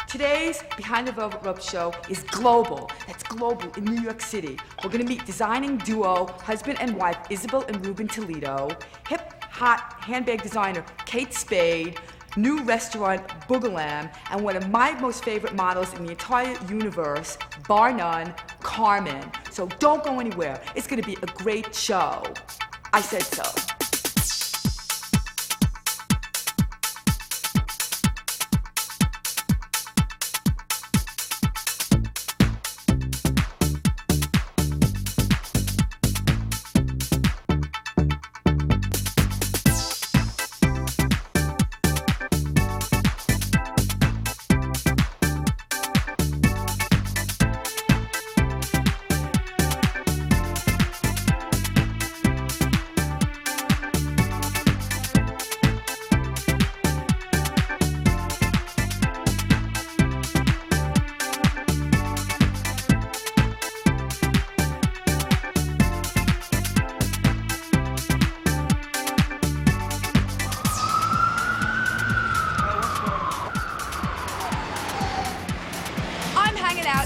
Today's Behind the Velvet Rope show is global. That's global in New York City. We're gonna meet designing duo, husband and wife, Isabel and Ruben Toledo, hip, hot handbag designer, Kate Spade, new restaurant, Balam, and one of my most favorite models in the entire universe, bar none, Carmen. So don't go anywhere. It's gonna be a great show. I said so.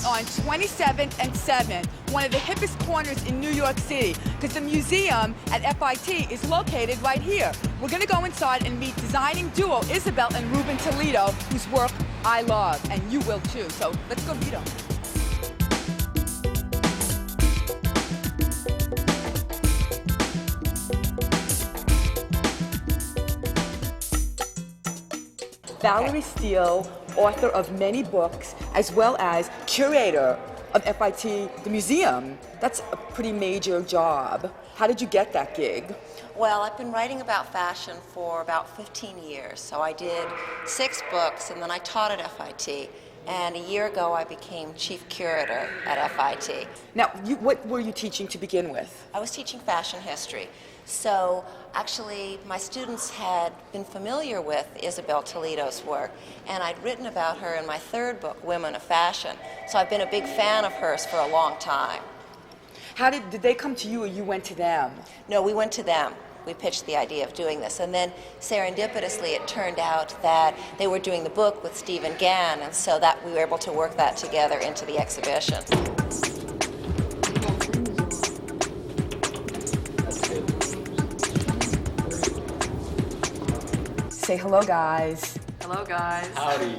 On 27th and 7th, one of the hippest corners in New York City, because the museum at FIT is located right here. We're gonna go inside and meet designing duo Isabel and Ruben Toledo, whose work I love, and you will too. So let's go meet them. Valerie Steele, author of many books, as well as curator of FIT, the museum. That's a pretty major job. How did you get that gig? Well, I've been writing about fashion for about 15 years. So I did 6 books, and then I taught at FIT. And a year ago, I became chief curator at FIT. Now, what were you teaching to begin with? I was teaching fashion history. So actually, my students had been familiar with Isabel Toledo's work, and I'd written about her in my 3rd book, Women of Fashion. So I've been a big fan of hers for a long time. How did they come to you or you went to them? No, we went to them. We pitched the idea of doing this, and then serendipitously it turned out that they were doing the book with Stephen Gann, and so that we were able to work that together into the exhibition. Say hello, guys. Hello, guys. Howdy.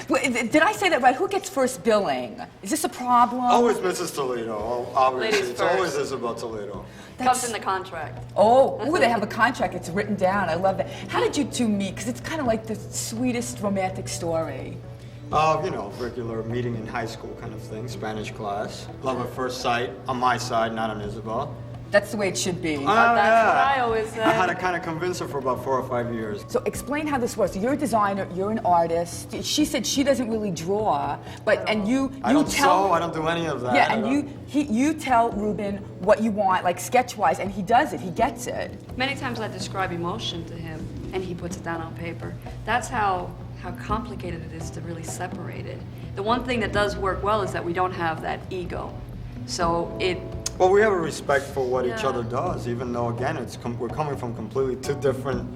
Wait, did I say that right? Who gets first billing? Is this a problem? Always Mrs. Toledo, obviously. Ladies It's first. always Isabel Toledo. Comes in the contract. Oh, ooh, they have a contract. It's written down. I love that. How did you two meet? Because it's kind of like the sweetest romantic story. You know, regular meeting in high school kind of thing, Spanish class. Love at first sight, on my side, not on Isabel. That's the way it should be. That's what I always say. I had to kind of convince her for about 4 or 5 years. So explain how this works. So you're a designer, you're an artist. She said she doesn't really draw, but you I don't tell sew, I don't do any of that. Yeah, and you tell Ruben what you want, like sketch-wise, and he does it. He gets it. Many times I describe emotion to him, and he puts it down on paper. That's how complicated it is to really separate it. The one thing that does work well is that we don't have that ego. So Well, we have a respect for what each Yeah. other does, even though, again, we're coming from completely 2 different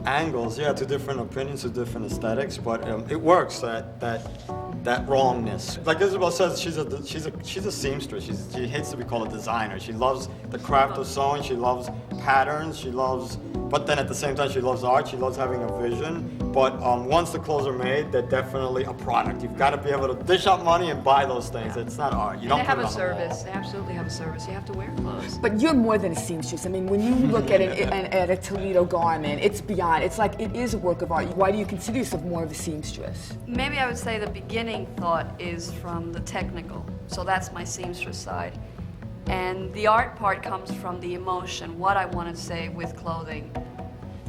angles. Yeah, 2 different opinions, 2 different aesthetics, but it works, that wrongness. Like Isabel says, she's a seamstress. She hates to be called a designer. She loves the craft of sewing, she loves patterns, but then at the same time, she loves art, she loves having a vision. But once the clothes are made, they're definitely a product. You've got to be able to dish out money and buy those things. It's not art. You don't they have put it a on the wall. service. They absolutely have a service. You have to wear clothes. But you're more than a seamstress. I mean, when you look at at a Toledo garment, it's beyond. It's like it is a work of art. Why do you consider yourself more of a seamstress? Maybe I would say the beginning thought is from the technical. So that's my seamstress side. And the art part comes from the emotion, what I want to say with clothing.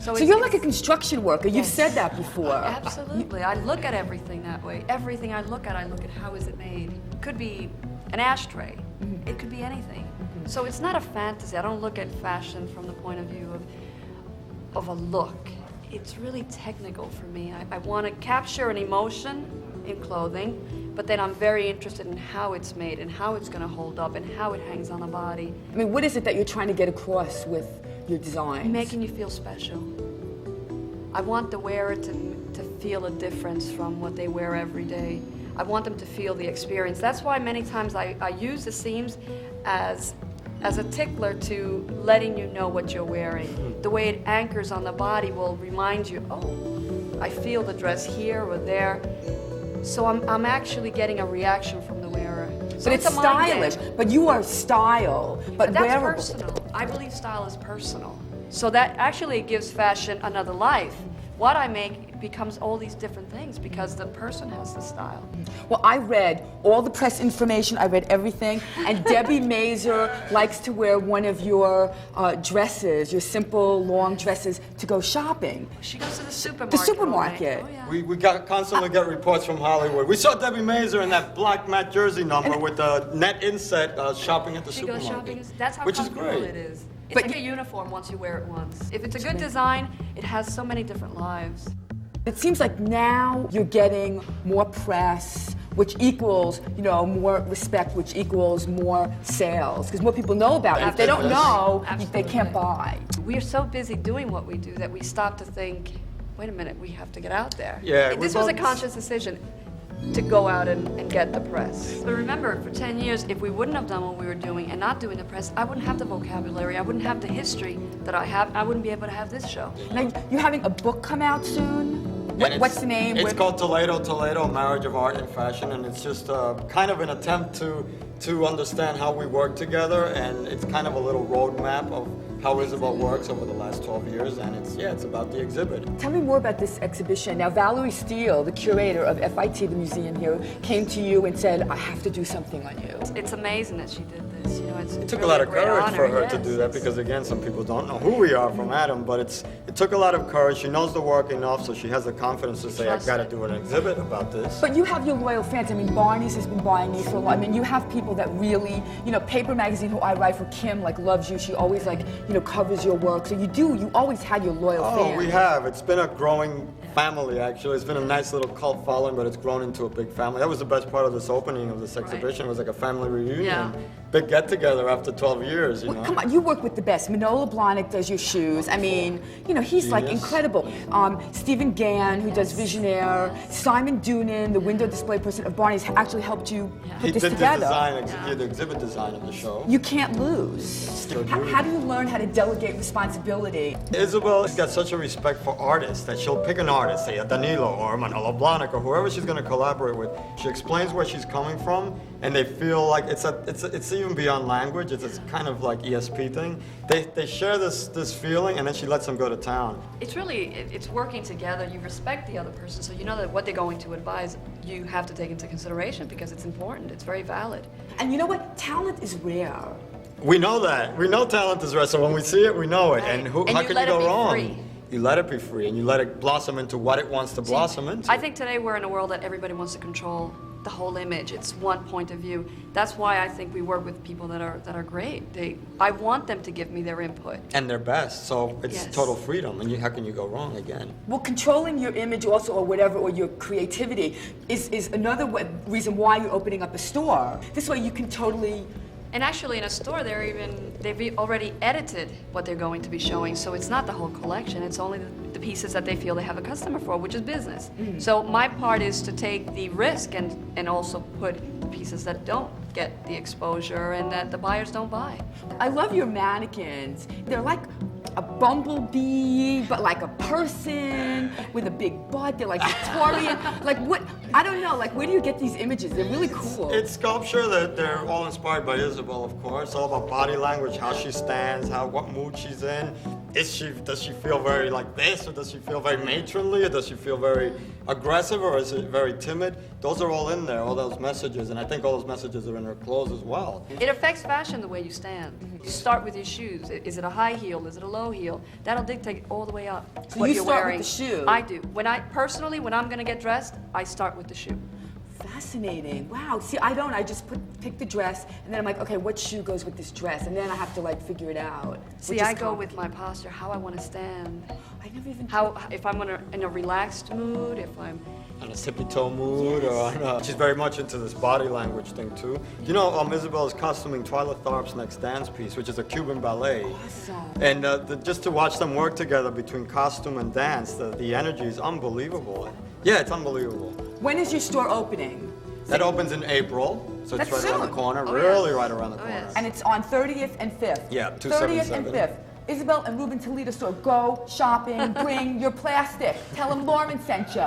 So you're like a construction worker. You've said that before. Absolutely. I look at everything that way. Everything I look at how is it made. It could be an ashtray. Mm-hmm. It could be anything. Mm-hmm. So it's not a fantasy. I don't look at fashion from the point of view of a look. It's really technical for me. I want to capture an emotion in clothing, but then I'm very interested in how it's made and how it's going to hold up and how it hangs on the body. I mean, what is it that you're trying to get across with your designs? Making you feel special. I want the wearer to feel a difference from what they wear every day. I want them to feel the experience. That's why many times I use the seams as a tickler to letting you know what you're wearing. The way it anchors on the body will remind you, oh, I feel the dress here or there. So I'm actually getting a reaction from the wearer. So But it's a mind game. stylish. But you are style, but That's wearable. personal. I believe style is personal. So that actually gives fashion another life. What I make becomes all these different things because the person has the style. Well, I read all the press information, I read everything, and Debbie Mazur likes to wear one of your dresses, your simple, long dresses, to go shopping. She goes to the supermarket. The supermarket. Oh, yeah. We constantly get reports from Hollywood. We saw Debbie Mazur in that black matte jersey number with the net inset shopping at the She supermarket. goes shopping. That's how which is comfortable great. it is. It's But like a uniform once you wear it once. If it's a good design, it has so many different lives. It seems like now you're getting more press, which equals, more respect, which equals more sales, because more people know about it. If they don't know, they can't buy. We are so busy doing what we do that we stop to think, wait a minute, we have to get out there. Yeah, This was a conscious decision to go out and get the press. But remember, for 10 years, if we wouldn't have done what we were doing and not doing the press, I wouldn't have the vocabulary, I wouldn't have the history that I have, I wouldn't be able to have this show. Now, you're having a book come out soon? And What's the name? It's called Toledo, Marriage of Art and Fashion, and it's just kind of an attempt to understand how we work together, and it's kind of a little roadmap of how Isabel works over the last 12 years, and it's about the exhibit. Tell me more about this exhibition. Now, Valerie Steele, the curator of FIT, the museum here, came to you and said, I have to do something on you. It's amazing that she did this. It took a lot of courage for her to do that because, again, some people don't know who we are from Adam, but it took a lot of courage. She knows the work enough, so she has the confidence to say, I've got to do an exhibit about this. But you have your loyal fans. I mean, Barney's has been buying you for a while. I mean, you have people that really, Paper Magazine, who I write for, Kim, loves you. She always, covers your work. So you always had your loyal fans. Oh, we have. It's been a growing family, actually. It's been a nice little cult following, but it's grown into a big family. That was the best part of this opening of this exhibition. It was like a family reunion. Yeah. Big get-together after 12 years, Well, come on, you work with the best. Manola Blahnik does your shoes. I mean, he's like Genius. incredible. Stephen Gann, who does Visionaire. Simon Doonan, the window display person of Barney's, actually helped you put He this did together. the exhibit design of the show. You can't lose. How do you learn how to delegate responsibility? Isabel has got such a respect for artists that she'll pick an artist, say a Danilo or Manola Blahnik or whoever she's going to collaborate with. She explains where she's coming from, and they feel like it's even beyond language. It's kind of like ESP thing. They share this feeling, and then she lets them go to town. It's working together. You respect the other person, so you know that what they're going to advise, you have to take into consideration because it's important. It's very valid. And you know what? Talent is rare. We know that. We know talent is rare, so when we see it, we know it. Right. And And how you can let you it go be wrong? free. You let it be free, and you let it blossom into what it wants to blossom into. I think today we're in a world that everybody wants to control the whole image. It's one point of view. That's why I think we work with people that are great. I want them to give me their input. And their best, so it's Yes. total freedom, and how can you go wrong again? Well, controlling your image also, or whatever, or your creativity, is another reason why you're opening up a store. This way you can totally... And actually, in a store, they've already edited what they're going to be showing, so it's not the whole collection. It's only the pieces that they feel they have a customer for, which is business. So my part is to take the risk and also put the pieces that don't get the exposure and that the buyers don't buy. I love your mannequins. They're like a bumblebee, but like a person with a big butt. They're like Victorian. Like what? I don't know. Like where do you get these images? They're really cool. It's sculpture that they're all inspired by Isabel, of course. All about body language, how she stands, what mood she's in. Does she feel very like this, or does she feel very matronly, or does she feel very aggressive, or is it very timid? Those are all in there, all those messages, and I think all those messages are in her clothes as well. It affects fashion the way you stand. You start with your shoes. Is it a high heel? Is it a low heel? That'll dictate all the way up So what you you're start with wearing. the shoe? I do. When I'm going to get dressed, I start with the shoe. Fascinating. Wow. See, I don't. I just pick the dress, and then I'm like, okay, what shoe goes with this dress? And then I have to like figure it out. See, I go with my posture, how I want to stand. I never even. If I'm in a relaxed mood, if I'm... On a tippy-toe mood, or she's very much into this body language thing too. You know, Isabel is costuming Twyla Tharp's next dance piece, which is a Cuban ballet. Awesome. And just to watch them work together between costume and dance, the energy is unbelievable. Yeah, it's unbelievable. When is your store opening? That opens in April, so it's That's right around the soon. corner, Oh, really yes. right around the Oh, corner. yes. And it's on 30th and 5th. Yeah, 30th and 277. 5th. Isabel and Ruben Toledo store. Go shopping, bring your plastic. Tell them Lauren sent you.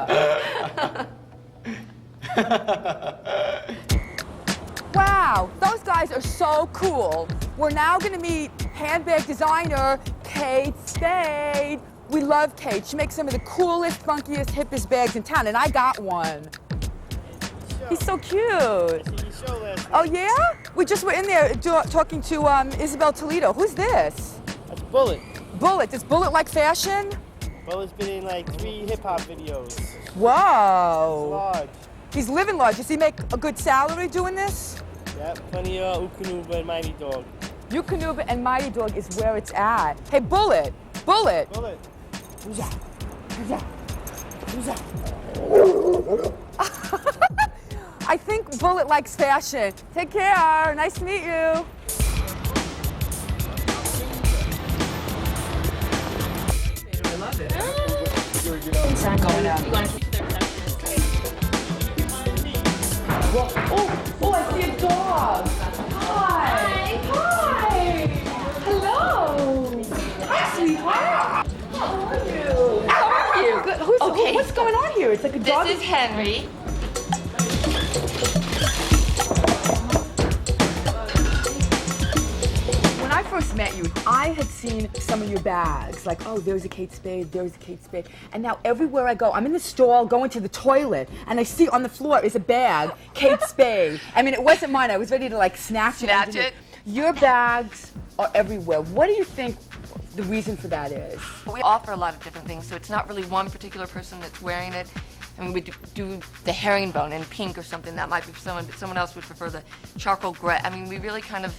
Wow, those guys are so cool. We're now gonna meet handbag designer Kate Spade. We love Kate. She makes some of the coolest, funkiest, hippest bags in town, and I got one. He's so cute. Oh yeah? We just were in there talking to Isabel Toledo. Who's this? That's Bullet. Bullet. Does Bullet like fashion? Bullet's been in like 3 hip-hop videos. Whoa. Large. He's living large. Does he make a good salary doing this? Yep, plenty of Ukanuba and Mighty Dog. Yukonuba and Mighty Dog is where it's at. Hey, Bullet. Bullet. Bullet. Who's that? Who's that? Who's that? I think Bullet likes fashion. Take care. Nice to meet you. I love it. Going out. Well, oh, I see a dog. Hi. Hi. Hello. Hi, sweetheart. How are you? How are you? Good. Okay. What's going on here? It's like a dog. This is Henry. When I first met you, I had seen some of your bags. Like, oh, there's a Kate Spade, there's a Kate Spade. And now everywhere I go, I'm in the stall going to the toilet, and I see on the floor is a bag, Kate Spade. I mean, it wasn't mine. I was ready to like snatch it. Snatch it? Your bags are everywhere. What do you think the reason for that is? We offer a lot of different things, so it's not really one particular person that's wearing it. I mean, we do the herringbone in pink or something. That might be for someone, but someone else would prefer the charcoal gray. I mean, we really kind of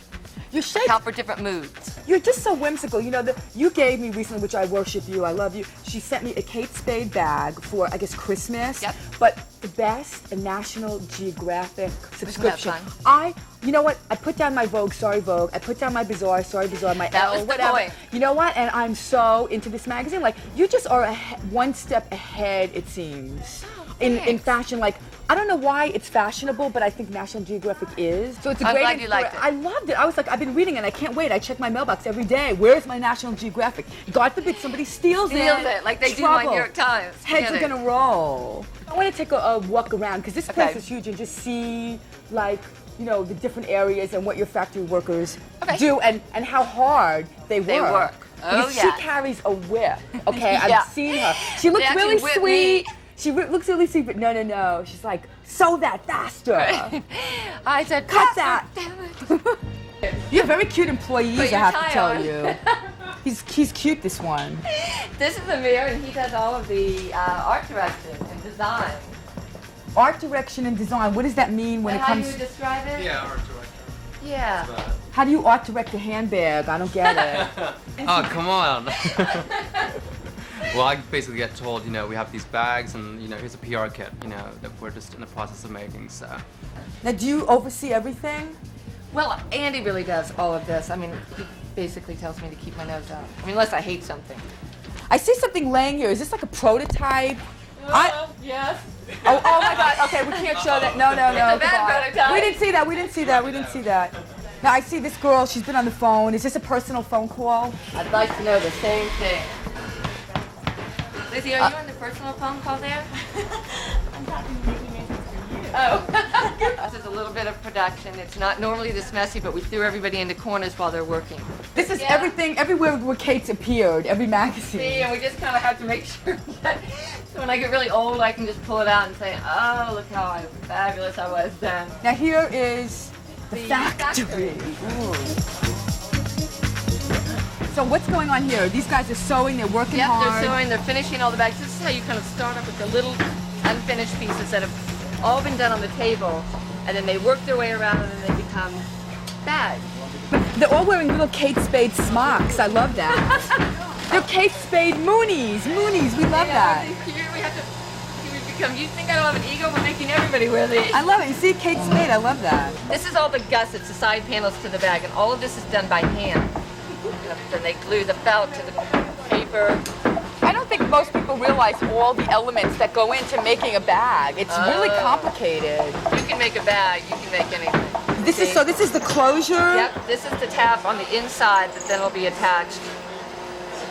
Your shape, account for different moods. you're just so whimsical. You know, you gave me recently, which I worship you, I love you. She sent me a Kate Spade bag for, I guess, Christmas. Yep. But the best, a National Geographic subscription. fun? You know what? I put down my Vogue, sorry Vogue. I put down my Bazaar, sorry Bazaar, my That Elle, was the whatever. point. You know what? And I'm so into this magazine. Like, you just are one step ahead, it seems, in thanks. fashion. Like, I don't know why it's fashionable, but I think National Geographic is. So it's a I'm great glad you liked it. I loved it. I was like, I've been reading it and I can't wait. I check my mailbox every day. Where's my National Geographic? God forbid somebody steals it, like they do my New York Times. Heads are Get it. gonna roll. I want to take a walk around because this place Okay. is huge and just see, like, you know, the different areas and what your factory workers Okay. do and how hard they work. They work. Oh, Because yes. She carries a whip. Okay, Yeah. I've seen her. She looks They actually really whip sweet. me. She looks really sweet, but no. She's like, sew that faster. I said, Cut "Faster, that." damn it." You have very cute employees, Put I your have to tie tell on. you. He's cute, this one. This is Amir, and he does all of the art direction and design. Art direction and design, what does that mean when And it how comes... you would describe it? Yeah, art director. Yeah. How do you art direct a handbag? I don't get it. Oh, come on. Well, I basically get told, you know, we have these bags and, you know, here's a PR kit, you know, that we're just in the process of making, so. Now, do you oversee everything? Well, Andy really does all of this. I mean, he basically tells me to keep my nose out. I mean, unless I hate something. I see something laying here. Is this like a prototype? Yes. Oh my God. Okay, we can't show that. No. It's a bad goodbye. prototype. We didn't see that. Now, I see this girl. She's been on the phone. Is this a personal phone call? I'd like to know the same thing. Lizzie, are you on the personal phone call there? I'm talking making it for you. Oh. This is a little bit of production. It's not normally this messy, but we threw everybody into corners while they're working. This is Yeah. everything, everywhere where Kate's appeared, every magazine. See, and we just kind of have to make sure that so when I get really old, I can just pull it out and say, oh, look how fabulous I was then. Now here is the The factory. factory. Ooh. So what's going on here? These guys are sewing, they're working Yep, hard. they're sewing, they're finishing all the bags. This is how you kind of start up with the little unfinished pieces that have all been done on the table, and then they work their way around and then they become bags. They're all wearing little Kate Spade smocks. I love that. They're Kate Spade Moonies. Moonies, we love that. Aren't they cute? We have to become, you think I don't have an ego? We're making everybody wear these. I love it. You see Kate Spade, I love that. This is all the gussets, the side panels to the bag, and all of this is done by hand. Then they glue the felt to the paper. I don't think most people realize all the elements that go into making a bag. It's really complicated. You can make a bag, you can make anything. This is the closure? Yep, this is the tab on the inside that then will be attached.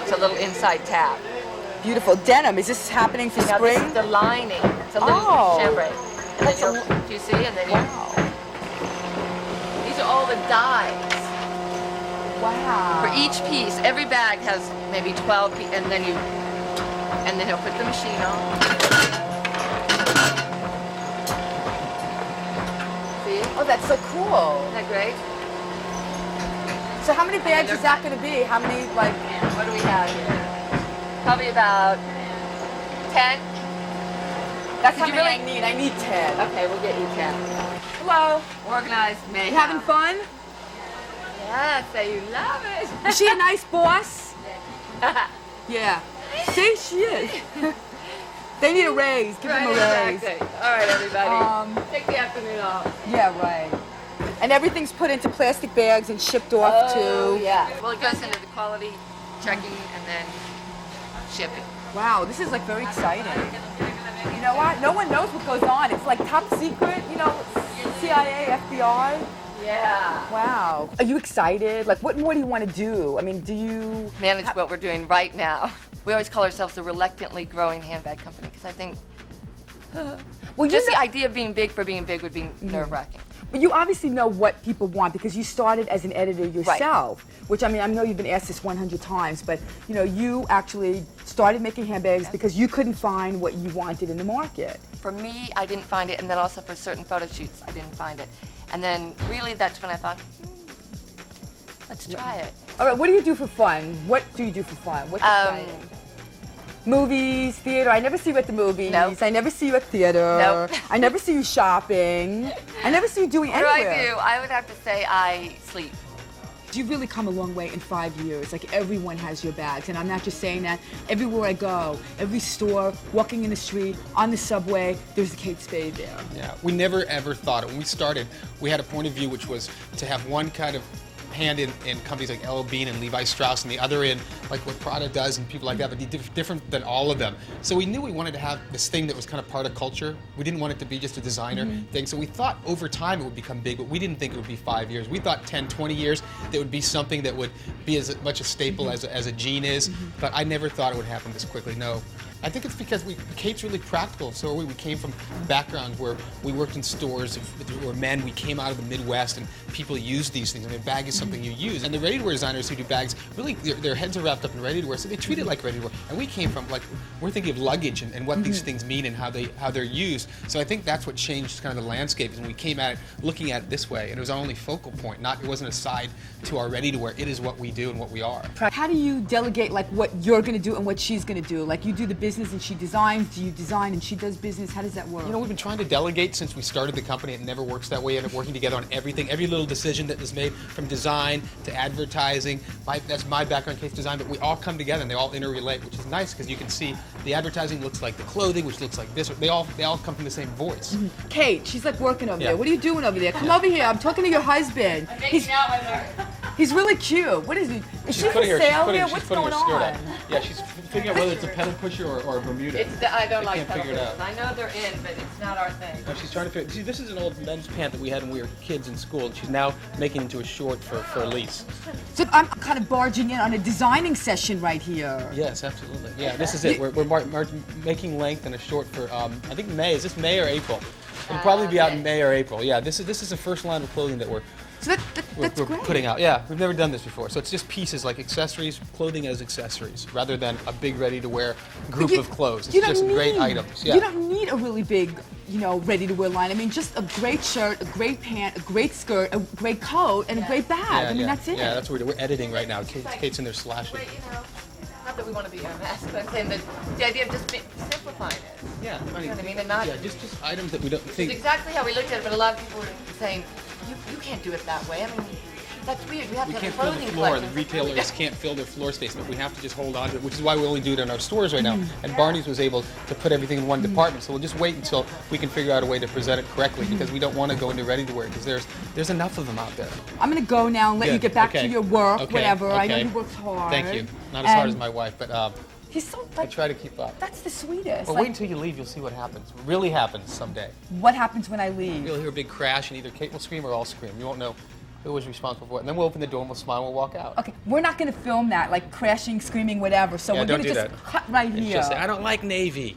It's a little inside tab. Beautiful. Denim, is this happening for Now spring? this is the lining. It's a little chambray. And then do you see? And then these are all the dies. Wow. For each piece, every bag has maybe 12 pieces, and then he'll put the machine on. See? Oh, that's so cool. Isn't that great? So how many bags is that going to be? How many, like... What do we have here? Probably about 10. That's how many I need. I need 10. Okay, we'll get you 10. Hello. Organized mayhem. You having fun? Yeah, say you love it. Is she a nice boss? Yeah. See, she is. They need a raise. Give them a raise. Exactly. All right, everybody. Take the afternoon off. Yeah, right. And everything's put into plastic bags and shipped off to... Yeah. Well, it goes into the quality checking and then shipping. Wow, this is like very exciting. You know what? No one knows what goes on. It's like top secret, you know, CIA, FBI. Yeah. Wow. Are you excited? Like, what more do you want to do? I mean, do you... Manage what we're doing right now. We always call ourselves a reluctantly growing handbag company because I think well, just the idea of being big for being big would be nerve-wracking. But you obviously know what people want because you started as an editor yourself, which, I mean, I know you've been asked this 100 times, but, you know, you actually started making handbags because you couldn't find what you wanted in the market. For me, I didn't find it, and then also for certain photo shoots, I didn't find it. And then really that's when I thought, let's try it. All right, what do you do for fun? What do you do for fun? What's exciting? Movies, theater. I never see you at the movies. Nope. I never see you at theater. Nope. I never see you shopping. I never see you doing What do anywhere. I do? I would have to say I sleep. You've really come a long way in 5 years. Like, everyone has your bags. And I'm not just saying that. Everywhere I go, every store, walking in the street, on the subway, there's a Kate Spade there. Yeah, we never ever thought it. When we started, we had a point of view which was to have one kind of hand in companies like L.L. Bean and Levi Strauss, and the other in like what Prada does and people like that, but different than all of them. So we knew we wanted to have this thing that was kind of part of culture. We didn't want it to be just a designer thing. So we thought over time it would become big, but we didn't think it would be 5 years. We thought 10, 20 years, that would be something that would be as much a staple as a jean is, but I never thought it would happen this quickly, no. I think it's because Kate's really practical. So we came from backgrounds where we worked in stores where men. We came out of the Midwest and people use these things. I mean, a bag is something you use. And the ready-to-wear designers who do bags, really, their heads are wrapped up in ready-to-wear, so they treat it like ready-to-wear. And we came from, like, we're thinking of luggage and what these things mean and how they're used. So I think that's what changed kind of the landscape, is when we came at it looking at it this way. And it was our only focal point. It wasn't a side to our ready-to-wear. It is what we do and what we are. How do you delegate, like, what you're going to do and what she's going to do? Like, you do the business and she designs. Do you design and she does business? How does that work? You know, we've been trying to delegate since we started the company. It never works that way. We end up working together on everything, every little decision that is made, from design to advertising. That's my background, Kate's design, but we all come together and they all interrelate, which is nice because you can see the advertising looks like the clothing, which looks like this. They all come from the same voice. Kate, she's like working over there. What are you doing over there? Come over here. I'm talking to your husband. I'm making out with her. He's really cute. What is he? Is she for sale here? What's going on? Yeah, she's figuring out whether it's a pedal pusher or a Bermuda. I don't like can't pedal figure it pushers. I know they're in, but it's not our thing. No, she's trying to figure. See, this is an old men's pant that we had when we were kids in school, and she's now making it into a short for Elise. So I'm kind of barging in on a designing session right here. Yes, absolutely. Yeah, this is it. We're making length and a short for I think May. Is this May or April? It'll probably be out in May or April. Yeah, this is the first line of clothing that we're great. putting out. Yeah, we've never done this before. So it's just pieces like accessories, clothing as accessories, rather than a big ready-to-wear group of clothes. It's just great items. Yeah. You don't need a really big, ready-to-wear line. I mean, just a great shirt, a great pant, a great skirt, a great coat, and a great bag. That's it. Yeah, that's what we're editing right now. Kate's in there slashing. Not that we want to be a mess, but I'm saying that the idea of just simplifying it. Yeah, You know what I mean? And not. Yeah, just items that we don't think. It's exactly how we looked at it, but a lot of people were saying, you can't do it that way. I mean, that's weird. We have to have a can't fill the clothing floor. collection. The retailers can't fill their floor space, but we have to just hold on to it, which is why we only do it in our stores right now. And Barney's was able to put everything in one department, so we'll just wait until we can figure out a way to present it correctly, because we don't want to go into ready-to-wear, because there's enough of them out there. I'm going to go now and let you get back to your work, whatever. Okay. I know you worked hard. Thank you. Not as hard as my wife, but He's so I try to keep up. That's the sweetest. Well, Like, wait until you leave, you'll see what happens. Really happens someday. what happens when I leave? You'll hear a big crash, and either Kate will scream or I'll scream. You won't know who was responsible for it. And then we'll open the door and we'll smile and we'll walk out. Okay, we're not going to film that, like crashing, screaming, whatever. So Yeah, we're don't going to do just that. cut right And here. just say, I don't like Navy.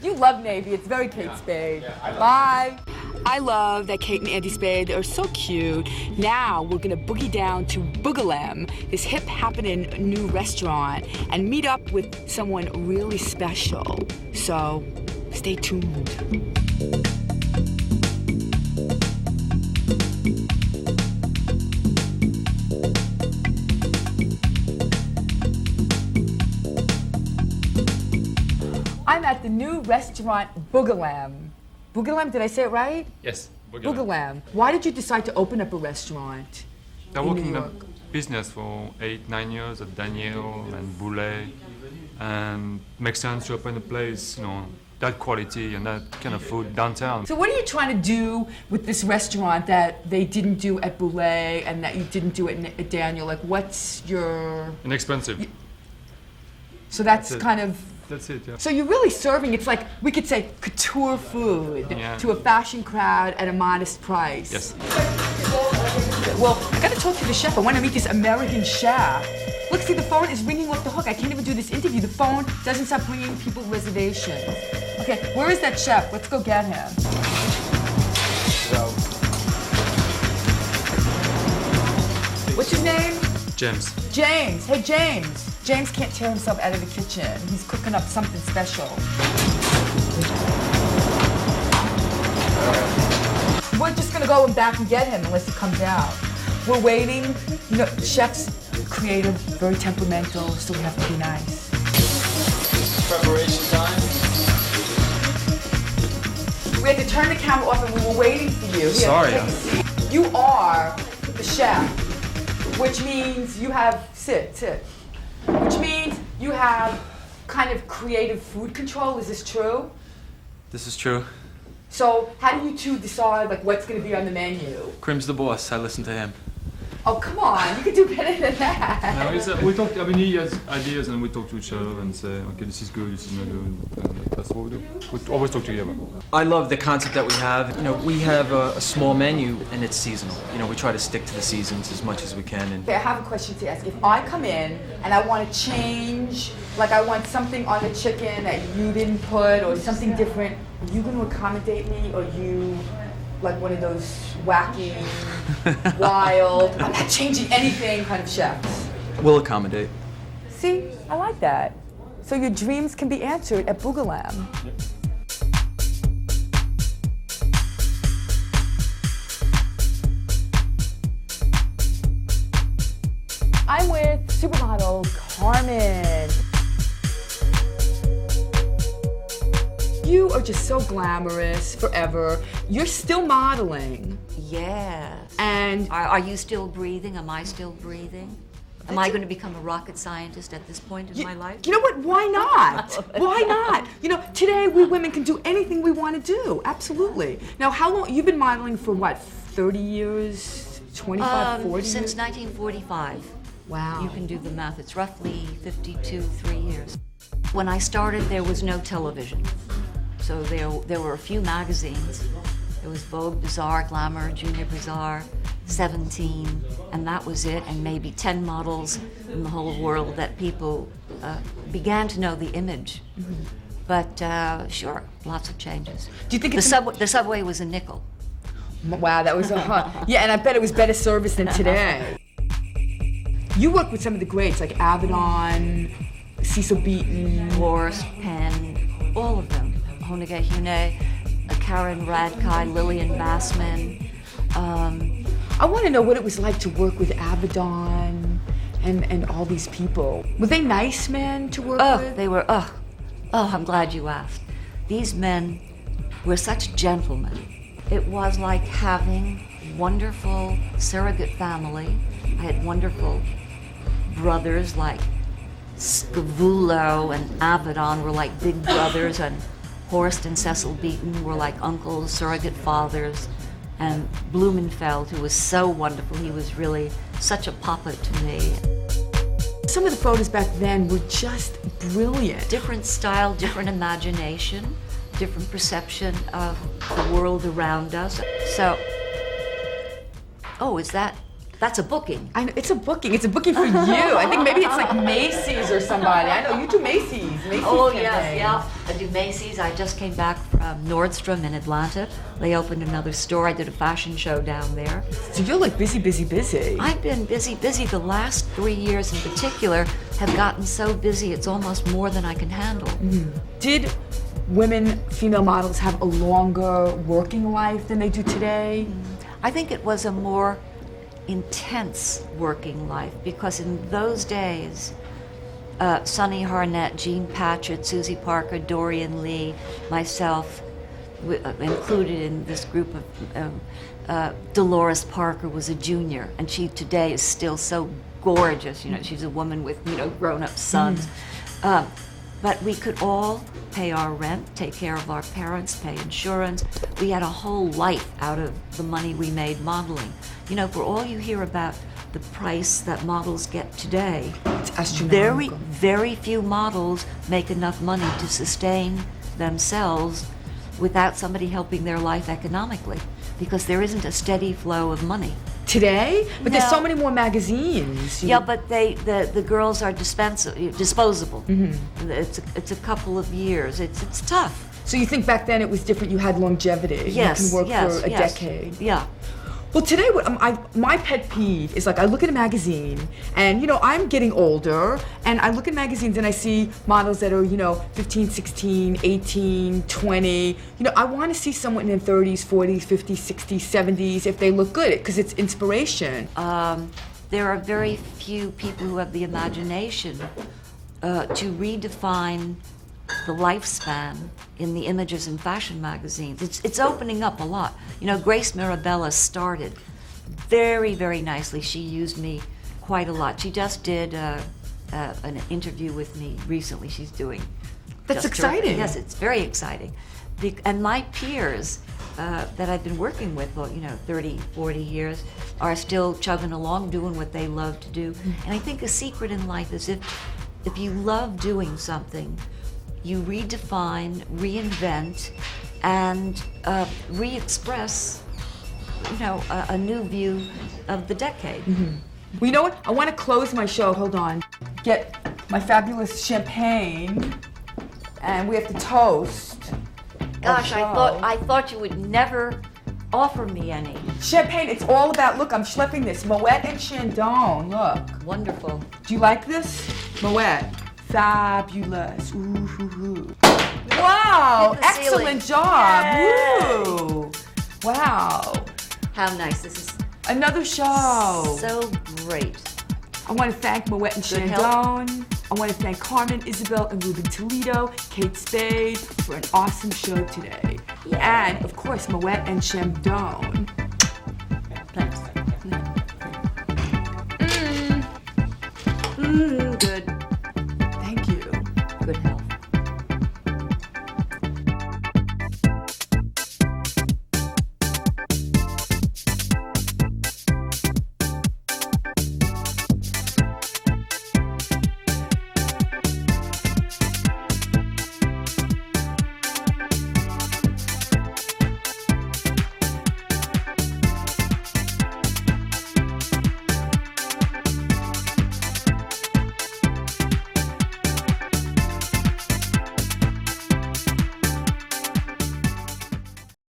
You love Navy. It's very Kate Spade. Bye. I love that Kate and Andy Spade are so cute. Now we're gonna boogie down to Boogalam, this hip happening new restaurant, and meet up with someone really special. So stay tuned. I'm at the new restaurant Boogalam. Boogalam, did I say it right? Yes, Boogalam. Why did you decide to open up a restaurant They're in working New the York? business for 8-9 years at Daniel and Boulet, and makes sense to open a place, that quality and that kind of food downtown. So what are you trying to do with this restaurant that they didn't do at Boulet and that you didn't do at Daniel? Like, what's your... Inexpensive. So that's That's it. kind of... That's it, yeah. So you're really serving, it's like, we could say, couture food Yeah. to a fashion crowd at a modest price. Yes. Well, I gotta talk to the chef. I wanna meet this American chef. Look, see, the phone is ringing off the hook. I can't even do this interview. The phone doesn't stop bringing people reservations. Okay, where is that chef? Let's go get him. What's his name? James. James. Hey, James. James can't tear himself out of the kitchen. He's cooking up something special. We're just gonna go back and get him unless he comes out. We're waiting. You know, chefs, creative, very temperamental, so we have to be nice. Preparation time. We had to turn the camera off and we were waiting for you. Here, Sorry. take a seat. You are the chef, which means you have, sit. Which means you have kind of creative food control. Is this true? This is true. So how do you two decide like what's going to be on the menu? Krim's the boss. I listen to him. Oh, come on, you can do better than that. No, we talk. I mean, he has ideas, and we talk to each other and say, okay, this is good, this is not good. And that's what we do. We always talk together. I love the concept that we have. You know, we have a small menu and it's seasonal. You know, we try to stick to the seasons as much as we can. And Okay, I have a question to ask. If I come in and I want to change, like I want something on the chicken that you didn't put or something different, are you going to accommodate me or you like one of those wacky, wild, I'm not changing anything kind of chefs? we'll accommodate. See, I like that. So your dreams can be answered at Boogalam. I'm with supermodel Carmen. You are just so glamorous forever. You're still modeling. Yes. And Are you still breathing? Am I still breathing? Am I going to become a rocket scientist at this point in my life? you know what? Why not? Why not? You know, today we women can do anything we want to do. Absolutely. Now, how long? You've been modeling for what? 30 years? 25, 40 years? Since 1945. Wow. You can do the math. It's roughly 3 years. When I started, there was no television. So there were a few magazines. There was Vogue, Bazaar, Glamour, Junior Bazaar, 17, and that was it, and maybe 10 models in the whole world that people began to know the image. Mm-hmm. But sure, lots of changes. Do you think the subway was a nickel? Wow, that was yeah, and I bet it was better service than today. You work with some of the greats like Avedon, Cecil Beaton, Horst, Penn, all of them. Honegger Hune, Karen Radkai, Lillian Bassman. I want to know what it was like to work with Avedon and all these people. Were they nice men to work with? They were, I'm glad you asked. These men were such gentlemen. It was like having wonderful surrogate family. I had wonderful brothers like Scavullo and Avedon were like big brothers, and Horst and Cecil Beaton were like uncles, surrogate fathers, and Blumenfeld, who was so wonderful. He was really such a papa to me. some of the photos back then were just brilliant. Different style, different imagination, different perception of the world around us. So, oh, that's a booking. I know, it's a booking. It's a booking for you. I think maybe it's like Macy's or somebody. I know, you do Macy's. Oh, campaign. yes, yeah. I do Macy's. I just came back from Nordstrom in Atlanta. They opened another store. I did a fashion show down there. So you're like busy, busy, busy. I've been busy. The last 3 years in particular have gotten so busy it's almost more than I can handle. Did women, female models, have a longer working life than they do today? I think it was a more intense working life because in those days, Sonny Harnett, Jean Patchett, Susie Parker, Dorian Lee, myself, included in this group of Dolores Parker was a junior, and she today is still so gorgeous. You know, she's a woman with, you know, grown-up sons. But we could all pay our rent, take care of our parents, pay insurance. We had a whole life out of the money we made modeling. You know, for all you hear about the price that models get today, it's astronomical. Very few models make enough money to sustain themselves without somebody helping their life economically, because there isn't a steady flow of money. Today? But No. there's so many more magazines. Yeah, but the girls are disposable. It's a couple of years. It's tough. So you think back then it was different, you had longevity. Yes, You can work yes, for a yes. decade. Yeah. Well, today, my pet peeve is like I look at a magazine and, you know, I'm getting older and I look at magazines and I see models that are, you know, 15, 16, 18, 20. You know, I want to see someone in their 30s, 40s, 50s, 60s, 70s if they look good because it's inspiration. There are very few people who have the imagination to redefine the lifespan in the images in fashion magazines. It's opening up a lot. You know, Grace Mirabella started very, very nicely. She used me quite a lot. She just did an interview with me recently. She's doing. That's exciting. Yes, it's very exciting. And my peers that I've been working with, well, you know, 30, 40 years, are still chugging along, doing what they love to do. And I think a secret in life is if you love doing something, you redefine, reinvent, and re-express, you know, a new view of the decade. Well, you know what? I want to close my show. Hold on. Get my fabulous champagne, and we have to toast. Gosh, I thought you would never offer me any. Champagne, it's all about, look, I'm schlepping this. Moet and Chandon, look. Wonderful. Do you like this? Moet. Fabulous. Ooh. Wow, Hit the excellent ceiling. job. Yay. Woo. Wow. How nice. This is Another show. so great. I want to thank Moet and Good Chandon. I want to thank Carmen, Isabel, and Ruben Toledo, Kate Spade for an awesome show today. And, of course, Moet and Chandon. Thanks. Good.